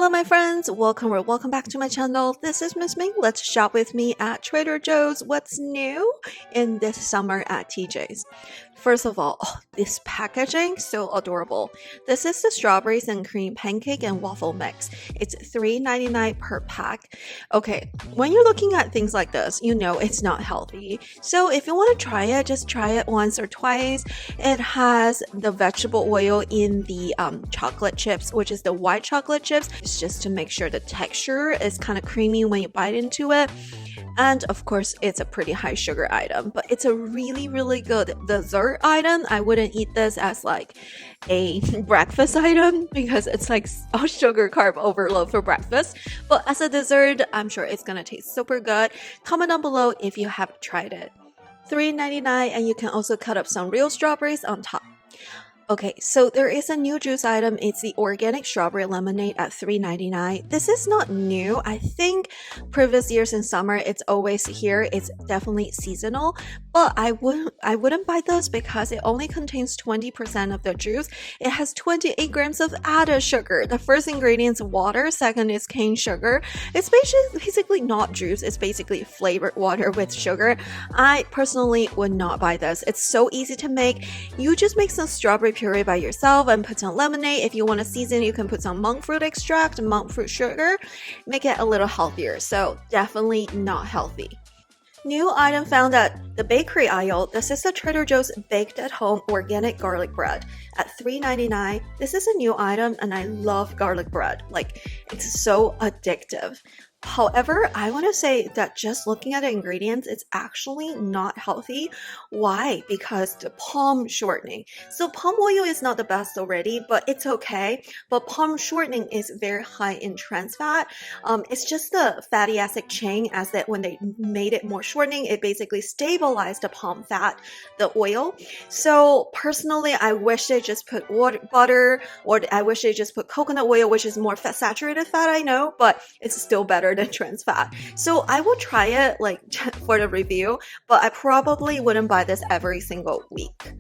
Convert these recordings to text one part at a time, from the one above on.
Hello my friends, welcome back to my channel. This is Miss Ming. Let's shop with me at Trader Joe's. What's new in this summer at TJ's? First of all, this packaging, so adorable. This is the strawberries and cream pancake and waffle mix. It's $3.99 per pack. Okay, when you're looking at things like this, you know it's not healthy. So if you want to try it, just try it once or twice. It has the vegetable oil in the chocolate chips, which is the white chocolate chips. It's just to make sure the texture is kind of creamy when you bite into it. And of course, it's a pretty high sugar item, but it's a really good dessert item. I wouldn't eat this as like a breakfast item because it's like a sugar carb overload for breakfast. But as a dessert, I'm sure it's gonna taste super good. Comment down below if you have tried it. $3.99, and you can also cut up some real strawberries on top. Okay, so there is a new juice item. It's the organic strawberry lemonade at $3.99. This is not new. I think previous years in summer, it's always here. It's definitely seasonal, but I wouldn't buy this because it only contains 20% of the juice. It has 28 grams of added sugar. The first ingredient is water. Second is cane sugar. It's basically not juice. It's basically flavored water with sugar. I personally would not buy this. It's so easy to make. You just make some strawberry puree by yourself and put some lemonade. If you want to season, you can put some monk fruit extract, monk fruit sugar, make it a little healthier. So definitely not healthy. New item found at the bakery aisle. This is the Trader Joe's baked at home organic garlic bread at $3.99. This is a new item and I love garlic bread. Like, it's so addictive. However, I want to say that just looking at the ingredients, it's actually not healthy. Why? Because the palm shortening. So palm oil is not the best already, but it's okay. But palm shortening is very high in trans fat. It's just the fatty acid chain, as that when they made it more shortening, it basically stabilized the palm fat, the oil. So personally, I wish they just put butter, or I wish they just put coconut oil, which is more saturated fat, I know, but it's still better than trans fat. So I will try it like for the review, but I probably wouldn't buy this every single week.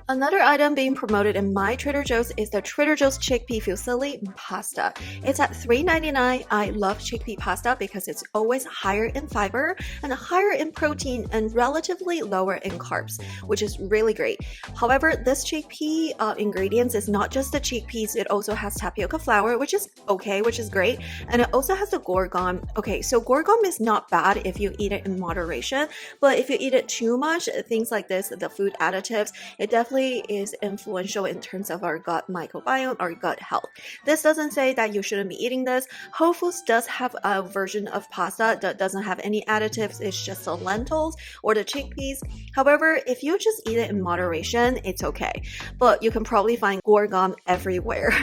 Another item being promoted in my Trader Joe's is the Trader Joe's chickpea fusilli pasta. It's at $3.99. I love chickpea pasta because it's always higher in fiber and higher in protein and relatively lower in carbs, which is really great. However, this chickpea ingredients is not just the chickpeas. It also has tapioca flour, which is okay, which is great. And it also has the gorgon. Okay, so gorgon is not bad if you eat it in moderation, but if you eat it too much, things like this, the food additives, it definitely is influential in terms of our gut microbiome, our gut health. This doesn't say that you shouldn't be eating this. Whole Foods does have a version of pasta that doesn't have any additives. It's just the lentils or the chickpeas. However, if you just eat it in moderation, it's okay. But you can probably find gorgon everywhere.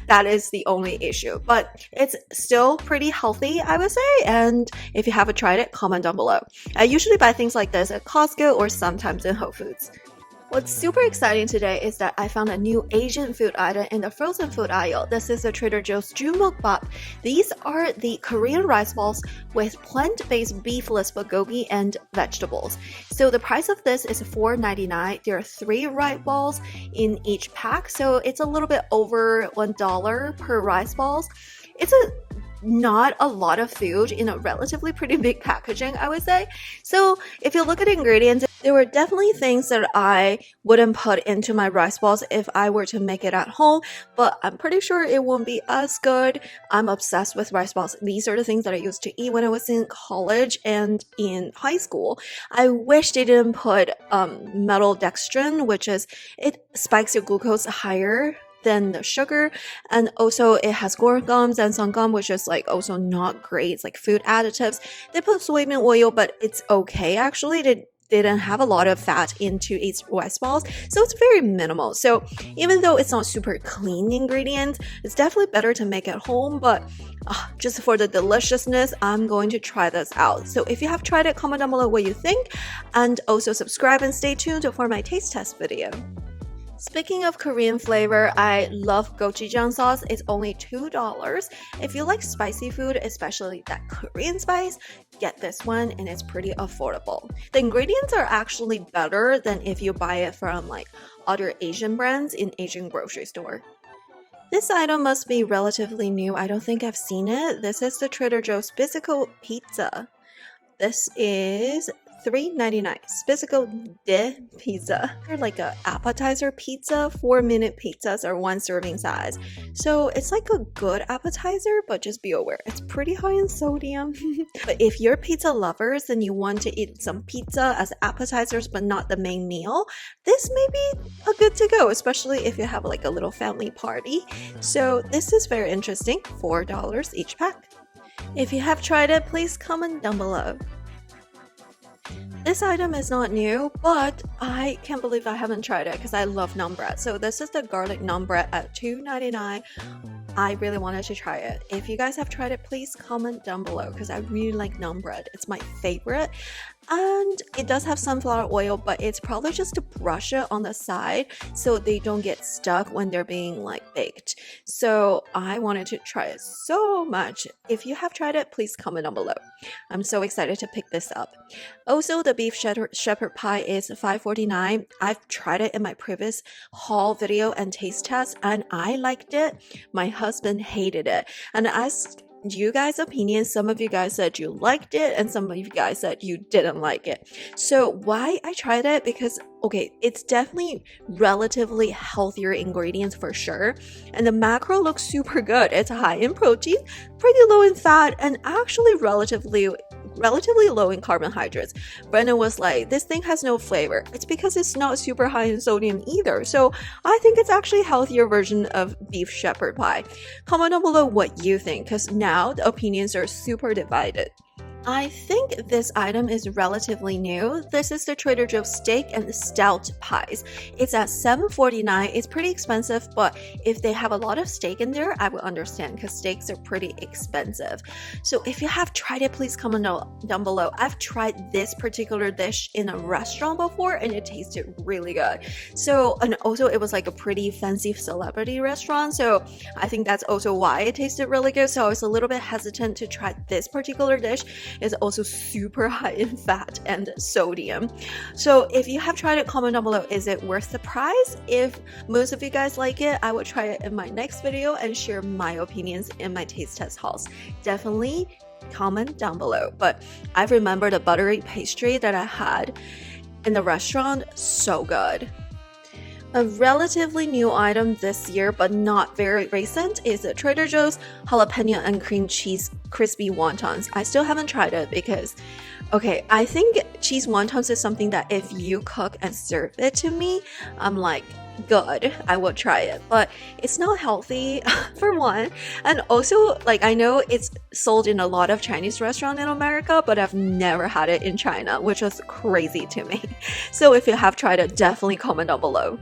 That is the only issue. But it's still pretty healthy, I would say. And if you haven't tried it, comment down below. I usually buy things like this at Costco or sometimes in Whole Foods. What's super exciting today is that I found a new Asian food item in the frozen food aisle. This is the Trader Joe's Jumokbap. These are the Korean rice balls with plant-based beefless bulgogi and vegetables. So the price of this is $4.99. There are 3 rice balls in each pack, so it's a little bit over $1 per rice balls. It's not a lot of food in a relatively pretty big packaging, I would say. So if you look at the ingredients, there were definitely things that I wouldn't put into my rice balls if I were to make it at home, but I'm pretty sure it won't be as good. I'm obsessed with rice balls. These are the things that I used to eat when I was in college and in high school. I wish they didn't put maltodextrin, which is, it spikes your glucose higher than the sugar, and also it has gorgons and sangam, which is like also not great. It's like food additives. They put soybean oil, but it's okay actually. They didn't have a lot of fat into its rice balls, so it's very minimal. So even though it's not super clean ingredients, it's definitely better to make at home, but just for the deliciousness, I'm going to try this out. So if you have tried it, comment down below what you think, and also subscribe and stay tuned for my taste test video. Speaking of Korean flavor, I love gochujang sauce. It's only $2. If you like spicy food, especially that Korean spice, get this one, and it's pretty affordable. The ingredients are actually better than if you buy it from like other Asian brands in Asian grocery store. This item must be relatively new. I don't think I've seen it. This is the Trader Joe's Physical Pizza. This is $3.99. Physical de pizza. They're like a appetizer pizza. 4-minute pizzas are 1 serving size. So it's like a good appetizer, but just be aware, it's pretty high in sodium. But if you're pizza lovers and you want to eat some pizza as appetizers but not the main meal, this may be a good to go, especially if you have like a little family party. So this is very interesting. $4 each pack. If you have tried it, please comment down below. This item is not new, but I can't believe I haven't tried it because I love naan bread. So this is the garlic naan bread at $2.99. I really wanted to try it. If you guys have tried it, please comment down below because I really like naan bread. It's my favorite. And it does have sunflower oil, but it's probably just to brush it on the side so they don't get stuck when they're being like baked. So I wanted to try it so much. If you have tried it, please comment down below. I'm so excited to pick this up. Also, the beef shepherd pie is $5.49. I've tried it in my previous haul video and taste test, and I liked it. My husband hated it, and I asked you guys' opinions. Some of you guys said you liked it, and some of you guys said you didn't like it. So why I tried it? Because okay, it's definitely relatively healthier ingredients for sure, and the macro looks super good. It's high in protein, pretty low in fat, and actually relatively low in carbohydrates. Brennan was like, this thing has no flavor. It's because it's not super high in sodium either. So I think it's actually a healthier version of beef shepherd pie. Comment down below what you think, because now the opinions are super divided. I think this item is relatively new. This is the Trader Joe's steak and stout pies. It's at $7.49. It's pretty expensive, but if they have a lot of steak in there, I would understand because steaks are pretty expensive. So if you have tried it, please comment down below. I've tried this particular dish in a restaurant before and it tasted really good. So, and also it was like a pretty fancy celebrity restaurant. So I think that's also why it tasted really good. So I was a little bit hesitant to try this particular dish. Is also super high in fat and sodium. So if you have tried it, comment down below. Is it worth the price? If most of you guys like it, I will try it in my next video and share my opinions in my taste test hauls. Definitely comment down below. But I remember the buttery pastry that I had in the restaurant, so good. A relatively new item this year, but not very recent, is the Trader Joe's jalapeno and cream cheese crispy wontons. I still haven't tried it because, okay, I think cheese wontons is something that if you cook and serve it to me, I'm like, good, I will try it. But it's not healthy, for one. And also, like, I know it's sold in a lot of Chinese restaurants in America, but I've never had it in China, which was crazy to me. So if you have tried it, definitely comment down below.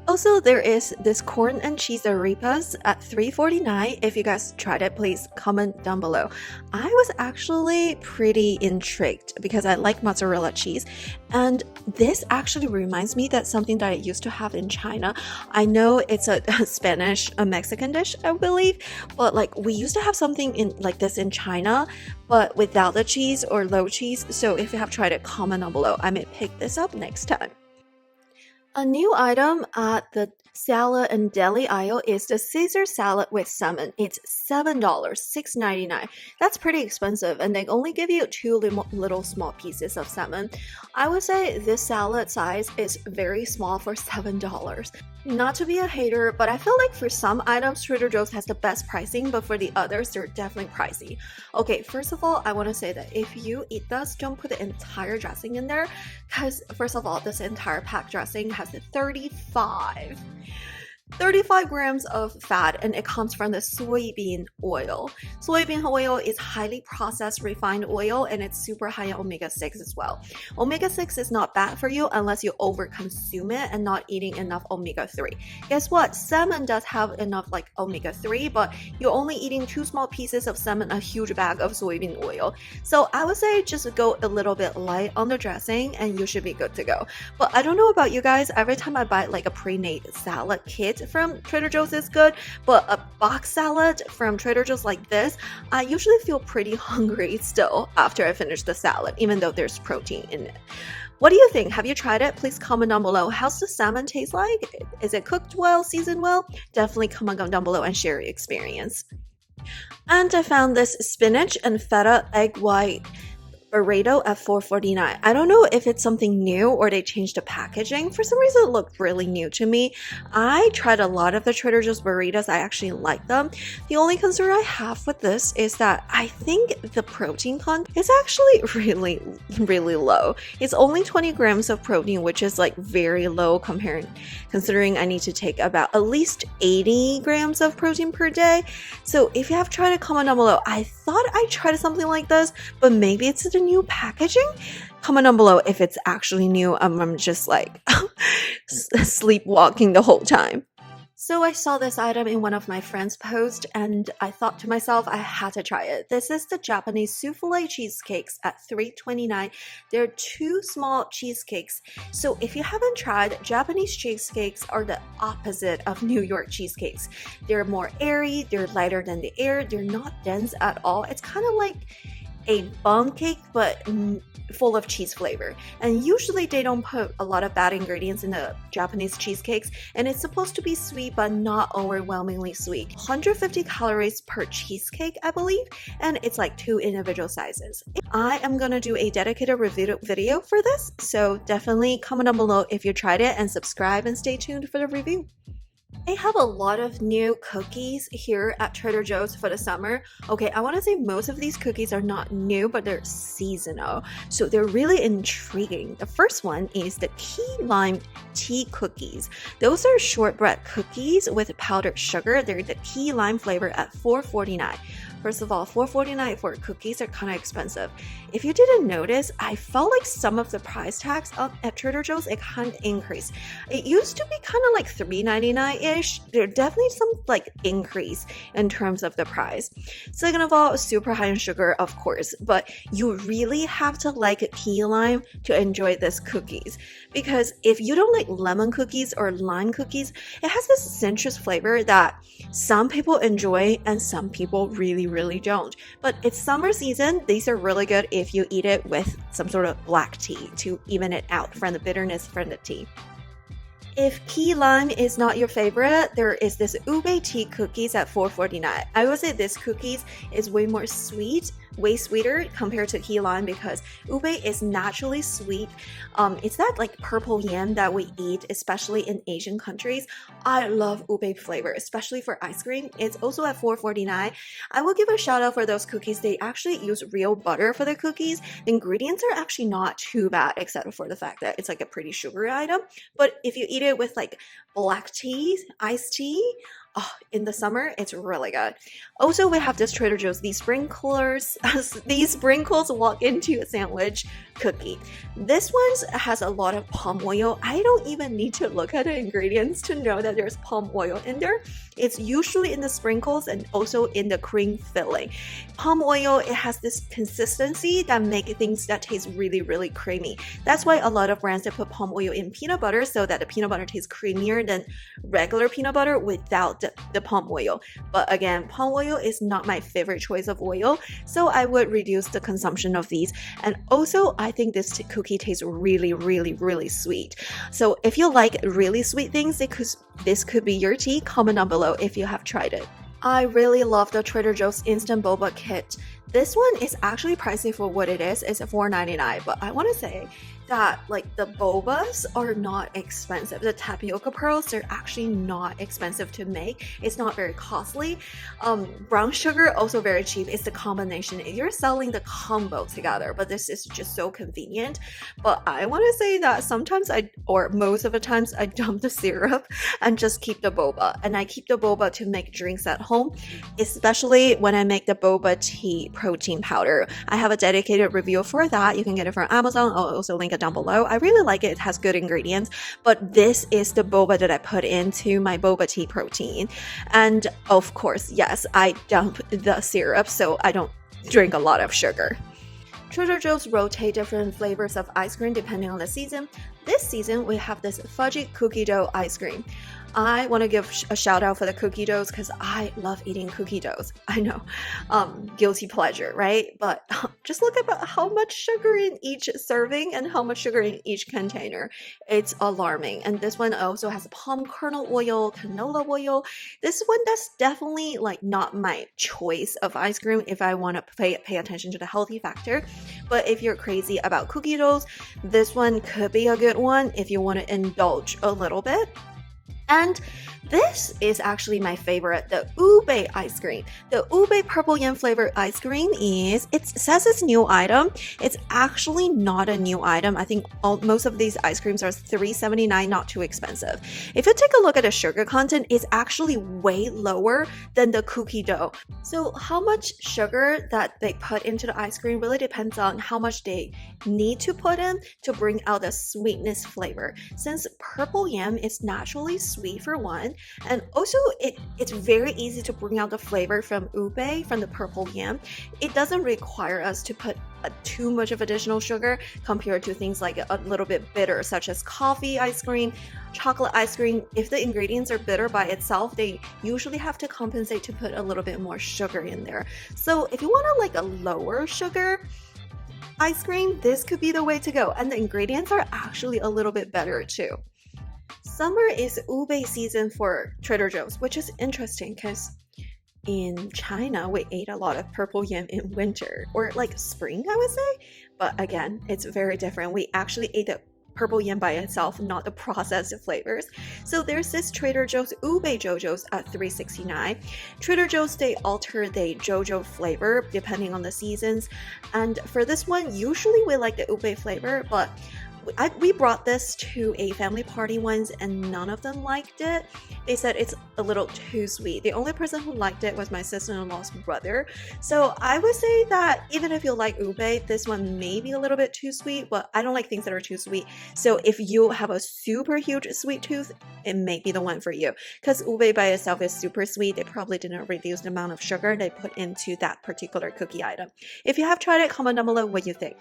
Also, there is this corn and cheese arepas at $3.49. If you guys tried it, please comment down below. I was actually pretty intrigued because I like mozzarella cheese, and this actually reminds me that something that I used to have in China. I know it's a Spanish, a Mexican dish, I believe, but like we used to have something in like this in China, but without the cheese or low cheese. So if you have tried it, comment down below. I may pick this up next time. A new item at the salad and deli aisle is the Caesar salad with salmon. It's $7, $6.99. That's pretty expensive, and they only give you 2 little small pieces of salmon. I would say this salad size is very small for $7. Not to be a hater, but I feel like for some items, Trader Joe's has the best pricing, but for the others, they're definitely pricey. Okay, first of all, I want to say that if you eat this, don't put the entire dressing in there, because first of all, this entire pack dressing has the 35 grams of fat, and it comes from the soybean oil. Soybean oil is highly processed refined oil, and it's super high in omega-6 as well. Omega-6 is not bad for you unless you overconsume it and not eating enough omega-3. Guess what? Salmon does have enough like omega-3, but you're only eating 2 small pieces of salmon, a huge bag of soybean oil. So I would say just go a little bit light on the dressing and you should be good to go. But I don't know about you guys, every time I buy like a pre-made salad kit from Trader Joe's is good, but a box salad from Trader Joe's like this, I usually feel pretty hungry still after I finish the salad, even though there's protein in it. What do you think? Have you tried it? Please comment down below. How's the salmon taste like? Is it cooked well, seasoned well? Definitely comment down below and share your experience. And I found this spinach and feta egg white burrito at $4.49. I don't know if it's something new or they changed the packaging. For some reason, it looked really new to me. I tried a lot of the Trader Joe's burritos. I actually like them. The only concern I have with this is that I think the protein content is actually really, really low. It's only 20 grams of protein, which is like very low considering I need to take about at least 80 grams of protein per day. So if you have tried it, comment down below. I thought I tried something like this, but maybe it's the new packaging. Comment down below if it's actually new. I'm just like sleepwalking the whole time. So I saw this item in one of my friends' posts and I thought to myself I had to try it. This is the Japanese souffle cheesecakes at $3.29. They're 2 small cheesecakes. So if you haven't tried, Japanese cheesecakes are the opposite of New York cheesecakes. They're more airy, they're lighter than the air, they're not dense at all. It's kind of like a bun cake but full of cheese flavor, and usually they don't put a lot of bad ingredients in the Japanese cheesecakes, and it's supposed to be sweet but not overwhelmingly sweet. 150 calories per cheesecake, I believe, and it's like 2 individual sizes. I am gonna do a dedicated review video for this, so definitely comment down below if you tried it and subscribe and stay tuned for the review. They have a lot of new cookies here at Trader Joe's for the summer. Okay, I want to say most of these cookies are not new, but they're seasonal, so they're really intriguing. The first one is the key lime tea cookies. Those are shortbread cookies with powdered sugar. They're the key lime flavor at $4.49. First of all, $4.49 for cookies are kind of expensive. If you didn't notice, I felt like some of the price tags at Trader Joe's, it kind of increased. It used to be kind of like $3.99-ish. There's definitely some like increase in terms of the price. Second of all, super high in sugar, of course, but you really have to like key lime to enjoy this cookies. Because if you don't like lemon cookies or lime cookies, it has this citrus flavor that some people enjoy and some people really don't. But it's summer season. These are really good if you eat it with some sort of black tea to even it out from the bitterness from the tea. If key lime is not your favorite, there is this ube tea cookies at $4.49. I would say this cookies is way more sweet, way sweeter compared to key lime because ube is naturally sweet. It's that like purple yam that we eat, especially in Asian countries. I love ube flavor, especially for ice cream. It's also at $4.49. I will give a shout out for those cookies. They actually use real butter for the cookies. The ingredients are actually not too bad, except for the fact that it's like a pretty sugary item. But if you eat it with like black tea, iced tea, in the summer, it's really good. Also, we have this Trader Joe's, these sprinkles walk into a sandwich cookie. This one has a lot of palm oil. I don't even need to look at the ingredients to know that there's palm oil in there. It's usually in the sprinkles and also in the cream filling. Palm oil, it has this consistency that makes things that taste really creamy. That's why a lot of brands that put palm oil in peanut butter so that the peanut butter tastes creamier than regular peanut butter without the palm oil. But again, palm oil is not my favorite choice of oil, so I would reduce the consumption of these. And also, I think this cookie tastes really sweet. So if you like really sweet things, this could be your tea. Comment down below if you have tried it. I really love the Trader Joe's Instant Boba Kit. This one is actually pricey for what it is. It's $4.99, but I want to say that like the bobas are not expensive. The tapioca pearls, they're actually not expensive to make. It's not very costly. Brown sugar, also very cheap. It's the combination. You're selling the combo together, but this is just so convenient. But I want to say that sometimes most of the times I dump the syrup and just keep the boba. And I keep the boba to make drinks at home, especially when I make the boba tea protein powder. I have a dedicated review for that. You can get it from Amazon. I'll also link it down below. I really like it. It has good ingredients, but this is the boba that I put into my boba tea protein. And of course, yes, I dump the syrup so I don't drink a lot of sugar. Trader Joe's rotate different flavors of ice cream depending on the season. this season, we have this fudgy cookie dough ice cream. I want to give a shout out for the cookie doughs because I love eating cookie doughs. I know, guilty pleasure, right? But just look at how much sugar in each serving and how much sugar in each container. It's alarming. And this one also has palm kernel oil, canola oil. This one, that's definitely like not my choice of ice cream if I want to pay attention to the healthy factor. But if you're crazy about cookie doughs, this one could be a good one if you want to indulge a little bit. And this is actually my favorite, the ube ice cream. The ube purple yam flavor ice cream it says it's new item. It's actually not a new item. I think most of these ice creams are $3.79, not too expensive. If you take a look at the sugar content, it's actually way lower than the cookie dough. So how much sugar that they put into the ice cream really depends on how much they need to put in to bring out the sweetness flavor. Since purple yam is naturally sweet for one, and also it's very easy to bring out the flavor from ube, from the purple yam. It doesn't require us to put too much of additional sugar compared to things like a little bit bitter, such as coffee ice cream, chocolate ice cream. If the ingredients are bitter by itself, they usually have to compensate to put a little bit more sugar in there. So if you want a lower sugar ice cream, this could be the way to go. And the ingredients are actually a little bit better too. Summer is ube season for Trader Joe's, which is interesting because in China, we ate a lot of purple yam in winter, or like spring, I would say. But again, it's very different. We actually ate the purple yam by itself, not the processed flavors. So there's this Trader Joe's ube JoJo's at $3.69. Trader Joe's, they alter the JoJo flavor depending on the seasons. And for this one, usually we like the ube flavor, but we brought this to a family party once and none of them liked it. They said it's a little too sweet. The only person who liked it was my sister-in-law's brother. So I would say that even if you like ube, this one may be a little bit too sweet, but I don't like things that are too sweet. So if you have a super huge sweet tooth, it may be the one for you. Because ube by itself is super sweet. They probably didn't reduce the amount of sugar they put into that particular cookie item. If you have tried it, comment down below what you think.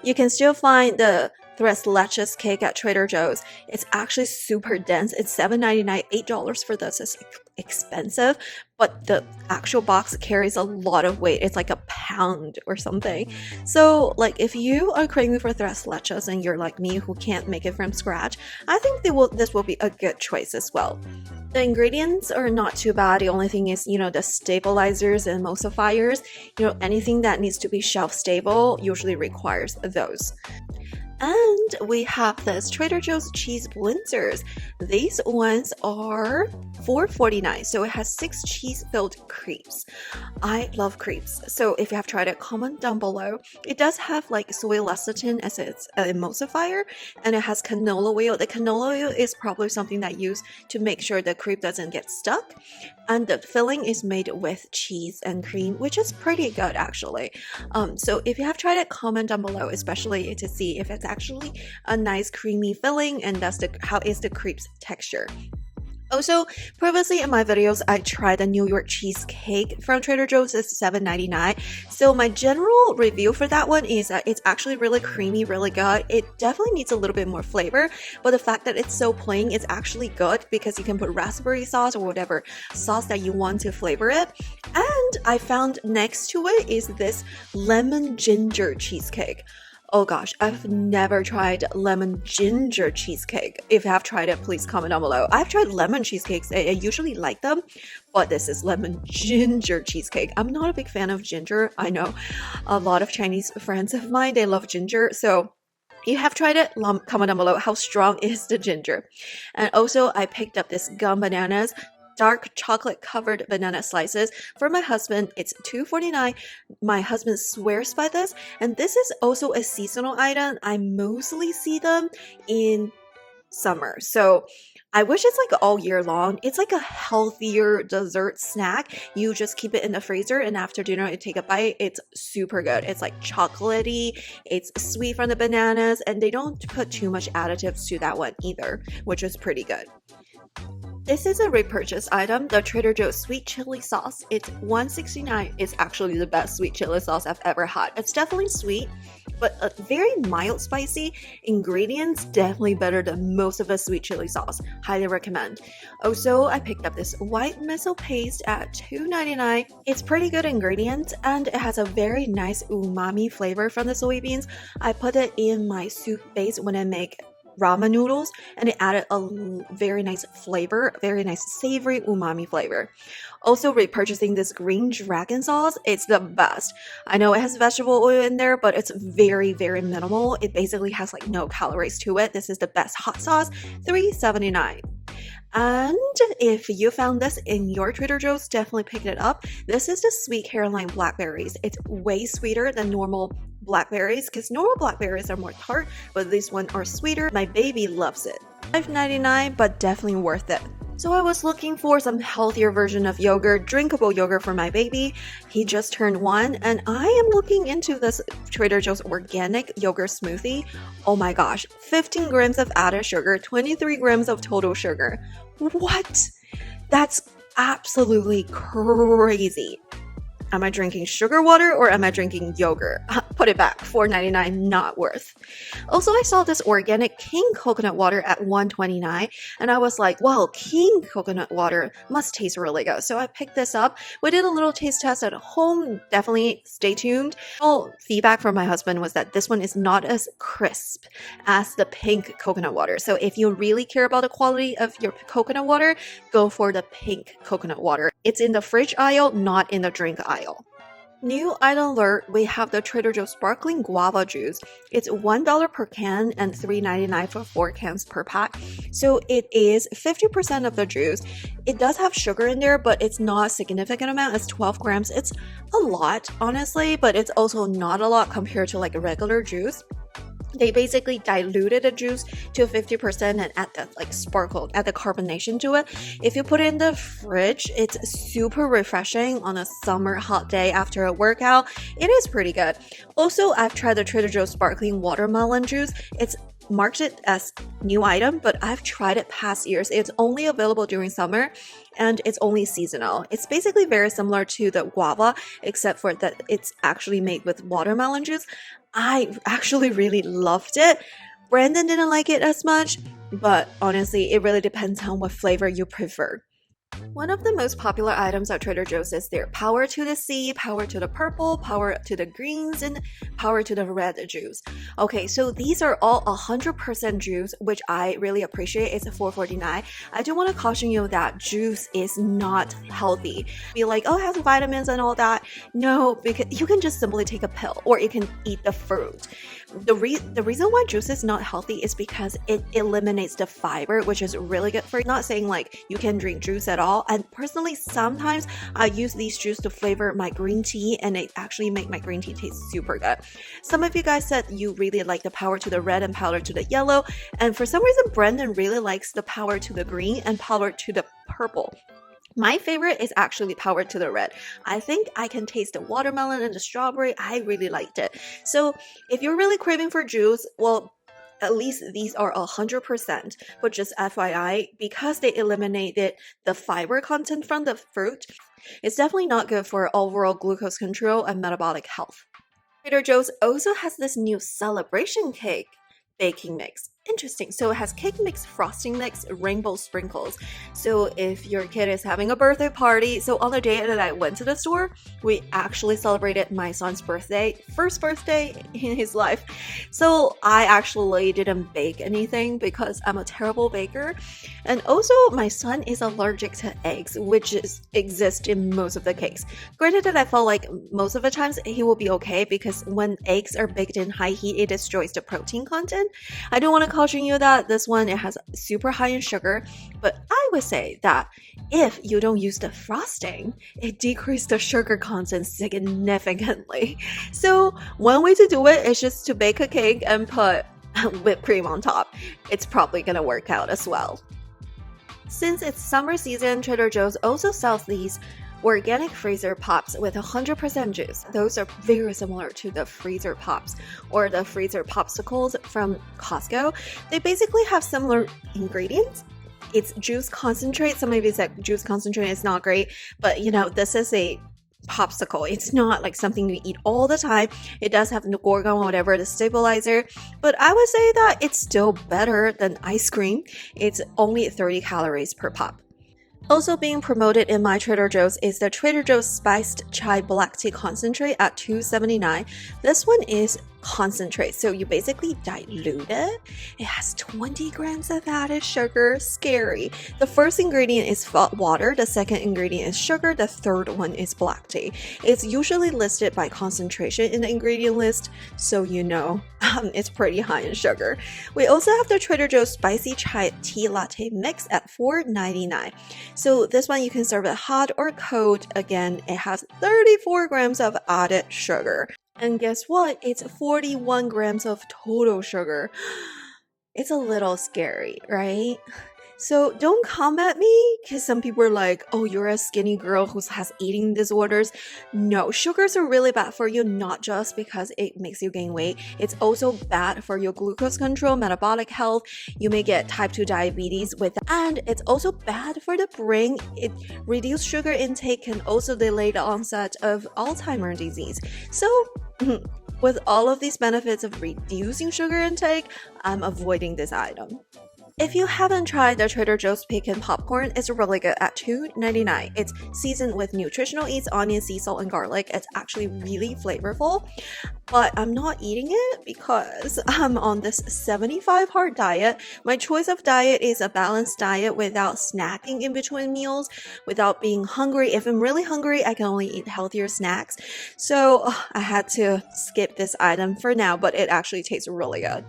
You can still find the tres leches cake at Trader Joe's. It's actually super dense. It's $7.99, $8 for this. It's expensive, but the actual box carries a lot of weight. It's like a pound or something. So like if you are craving for tres leches and you're like me who can't make it from scratch, I think this will be a good choice as well. The ingredients are not too bad. The only thing is, the stabilizers and emulsifiers. Anything that needs to be shelf stable usually requires those. And we have this Trader Joe's cheese blinzers. These ones are $4.49. So it has 6 cheese-filled crepes. I love crepes. So if you have tried it, comment down below. It does have like soy lecithin as its emulsifier, and it has canola oil. The canola oil is probably something that used to make sure the crepe doesn't get stuck. And the filling is made with cheese and cream, which is pretty good actually. So if you have tried it, comment down below, especially to see if it's actually a nice creamy filling and how is the crepe's texture. Also, previously in my videos, I tried the New York cheesecake from Trader Joe's. It's $7.99. So my general review for that one is that it's actually really creamy, really good. It definitely needs a little bit more flavor, but the fact that it's so plain is actually good because you can put raspberry sauce or whatever sauce that you want to flavor it. And I found next to it is this lemon ginger cheesecake. Oh gosh, I've never tried lemon ginger cheesecake. If you have tried it, please comment down below. I've tried lemon cheesecakes. I usually like them, but this is lemon ginger cheesecake. I'm not a big fan of ginger. I know a lot of Chinese friends of mine, they love ginger. So if you have tried it, comment down below how strong is the ginger. And also, I picked up this gum bananas. Dark chocolate covered banana slices for my husband. It's $2.49. My husband swears by this, and this is also a seasonal item. I mostly see them in summer, so I wish it's like all year long. It's like a healthier dessert snack. You just keep it in the freezer, and after dinner you take a bite. It's super good. It's like chocolatey, it's sweet from the bananas, and they don't put too much additives to that one either, which is pretty good. This is a repurchase item, the Trader Joe's sweet chili sauce. It's $1.69. It's actually the best sweet chili sauce I've ever had. It's definitely sweet. but a very mild spicy. Ingredients definitely better than most of the sweet chili sauce. Highly recommend. Also, I picked up this white miso paste at $2.99. It's pretty good ingredients and it has a very nice umami flavor from the soybeans. I put it in my soup base when I make ramen noodles and it added a very nice flavor, very nice savory umami flavor. Also repurchasing this green dragon sauce, it's the best. I know it has vegetable oil in there, but it's very minimal. It basically has like no calories to it. This is the best hot sauce, $3.79. And if you found this in your Trader Joe's, definitely pick it up. This is the Sweet Caroline blackberries. It's way sweeter than normal blackberries because normal blackberries are more tart, but these ones are sweeter. My baby loves it. $5.99, but definitely worth it. So I was looking for some healthier version of yogurt, drinkable yogurt for my baby. He just turned 1 and I am looking into this Trader Joe's organic yogurt smoothie. Oh my gosh, 15 grams of added sugar, 23 grams of total sugar. What? That's absolutely crazy. Am I drinking sugar water or am I drinking yogurt? Put it back, $4.99, not worth. Also, I saw this organic King coconut water at $1.29 and I was like, well, King coconut water must taste really good. So I picked this up. We did a little taste test at home. Definitely stay tuned. All feedback from my husband was that this one is not as crisp as the pink coconut water. So if you really care about the quality of your coconut water, go for the pink coconut water. It's in the fridge aisle, not in the drink aisle. New item alert, we have the Trader Joe's sparkling guava juice. It's $1 per can and $3.99 for 4 cans per pack. So it is 50% of the juice. It does have sugar in there, but it's not a significant amount. It's 12 grams. It's a lot, honestly, but it's also not a lot compared to like a regular juice. They basically diluted the juice to 50% and add the carbonation to it. If you put it in the fridge, it's super refreshing on a summer hot day after a workout. It is pretty good. Also, I've tried the Trader Joe's sparkling watermelon juice. It's marked it as new item, but I've tried it past years. It's only available during summer and it's only seasonal. It's basically very similar to the guava, except for that it's actually made with watermelon juice. I actually really loved it. Brandon didn't like it as much, but honestly, it really depends on what flavor you prefer. One of the most popular items at Trader Joe's is their Power to the Sea, Power to the Purple, Power to the Greens, and Power to the Red juice. Okay, so these are all 100% juice, which I really appreciate. It's $4.49. I do want to caution you that juice is not healthy. Be like, oh, it has vitamins and all that. No, because you can just simply take a pill or you can eat the fruit. The reason why juice is not healthy is because it eliminates the fiber, which is really good for you. Not saying like you can drink juice at all. And personally, sometimes I use these juice to flavor my green tea and it actually make my green tea taste super good. Some of you guys said you really like the Power to the Red and Power to the Yellow. And for some reason, Brendan really likes the Power to the Green and Power to the Purple. My favorite is actually Power to the Red. I think I can taste the watermelon and the strawberry. I really liked it. So if you're really craving for juice, well, at least these are 100%, but just FYI, because they eliminated the fiber content from the fruit, it's definitely not good for overall glucose control and metabolic health. Trader Joe's also has this new celebration cake baking mix. Interesting. So it has cake mix, frosting mix, rainbow sprinkles. So if your kid is having a birthday party, so on the day that I went to the store, we actually celebrated my son's birthday, first birthday in his life. So I actually didn't bake anything because I'm a terrible baker. And also my son is allergic to eggs, which exist in most of the cakes. Granted that I felt like most of the times he will be okay because when eggs are baked in high heat, it destroys the protein content. I don't want to caution you that this one, it has super high in sugar, but I would say that if you don't use the frosting, it decreases the sugar content significantly. So one way to do it is just to bake a cake and put whipped cream on top. It's probably gonna work out as well. Since it's summer season, Trader Joe's also sells these organic freezer pops with 100% juice. Those are very similar to the freezer pops or the freezer popsicles from Costco. They basically have similar ingredients. It's juice concentrate. Some of you said juice concentrate is not great, but you know, this is a popsicle. It's not like something you eat all the time. It does have the gorgon or whatever, the stabilizer, but I would say that it's still better than ice cream. It's only 30 calories per pop. Also being promoted in my Trader Joe's is the Trader Joe's Spiced Chai Black Tea Concentrate at $2.79. This one is concentrate, so you basically dilute it. It has 20 grams of added sugar. Scary. The first ingredient is water, the second ingredient is sugar, the third one is black tea. It's usually listed by concentration in the ingredient list, so you know it's pretty high in sugar. We also have the Trader Joe's Spicy Chai Tea Latte Mix at $4.99. So this one you can serve it hot or cold. Again, it has 34 grams of added sugar. And guess what? It's 41 grams of total sugar. It's a little scary, right? So don't come at me because some people are like, oh, you're a skinny girl who has eating disorders. No, sugars are really bad for you, not just because it makes you gain weight. It's also bad for your glucose control, metabolic health. You may get type 2 diabetes with that. And it's also bad for the brain. It reduced sugar intake can also delay the onset of Alzheimer's disease. So with all of these benefits of reducing sugar intake, I'm avoiding this item. If you haven't tried the Trader Joe's Pecan Popcorn, it's really good at $2.99. It's seasoned with nutritional yeast, onion, sea salt, and garlic. It's actually really flavorful, but I'm not eating it because I'm on this 75 hard diet. My choice of diet is a balanced diet without snacking in between meals, without being hungry. If I'm really hungry, I can only eat healthier snacks. So I had to skip this item for now, but it actually tastes really good.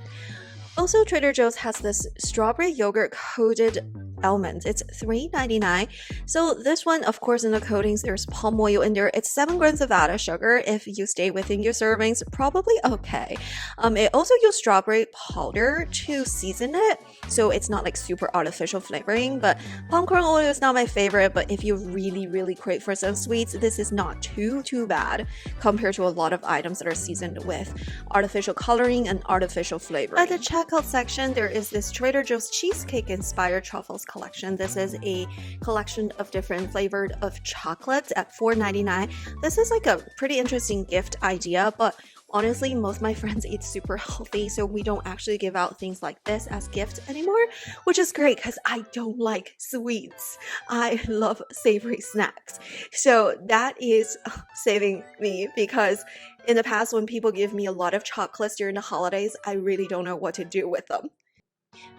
Also, Trader Joe's has this strawberry yogurt coated almonds. It's $3.99. So this one, of course, in the coatings, there's palm oil in there. It's 7 grams of added sugar. If you stay within your servings, probably okay. It also uses strawberry powder to season it, so it's not like super artificial flavoring. But palm kernel oil is not my favorite, but if you really crave for some sweets, this is not too bad compared to a lot of items that are seasoned with artificial coloring and artificial flavoring. At the checkout section, there is this Trader Joe's cheesecake inspired truffles collection. This is a collection of different flavored of chocolates at $4.99. This is like a pretty interesting gift idea, but honestly, most of my friends eat super healthy, so we don't actually give out things like this as gifts anymore, which is great because I don't like sweets. I love savory snacks. So that is saving me because in the past, when people give me a lot of chocolates during the holidays, I really don't know what to do with them.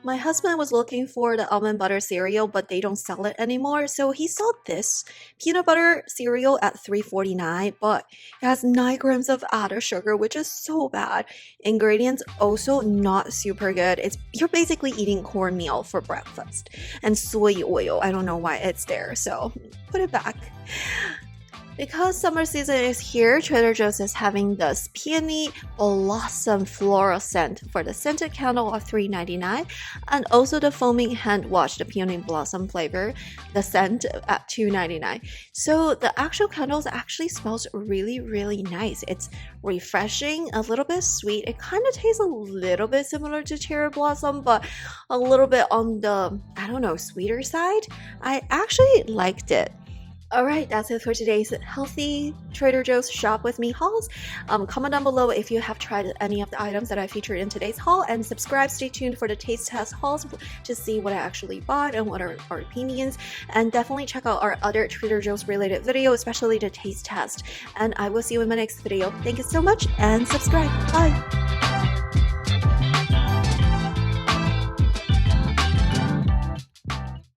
My husband was looking for the almond butter cereal, but they don't sell it anymore. So he saw this peanut butter cereal at $3.49, but it has 9 grams of added sugar, which is so bad. Ingredients also not super good. You're basically eating cornmeal for breakfast. And soy oil, I don't know why it's there, so put it back. Because summer season is here, Trader Joe's is having this peony blossom floral scent for the scented candle of $3.99, and also the foaming hand wash, the peony blossom flavor, the scent at $2.99. So the actual candles actually smells really nice. It's refreshing, a little bit sweet. It kind of tastes a little bit similar to cherry blossom, but a little bit on the, I don't know, sweeter side. I actually liked it. Alright, that's it for today's healthy Trader Joe's Shop With Me hauls. Comment down below if you have tried any of the items that I featured in today's haul, and subscribe. Stay tuned for the taste test hauls to see what I actually bought and what are our opinions. And definitely check out our other Trader Joe's related video, especially the taste test. And I will see you in my next video. Thank you so much and subscribe. Bye!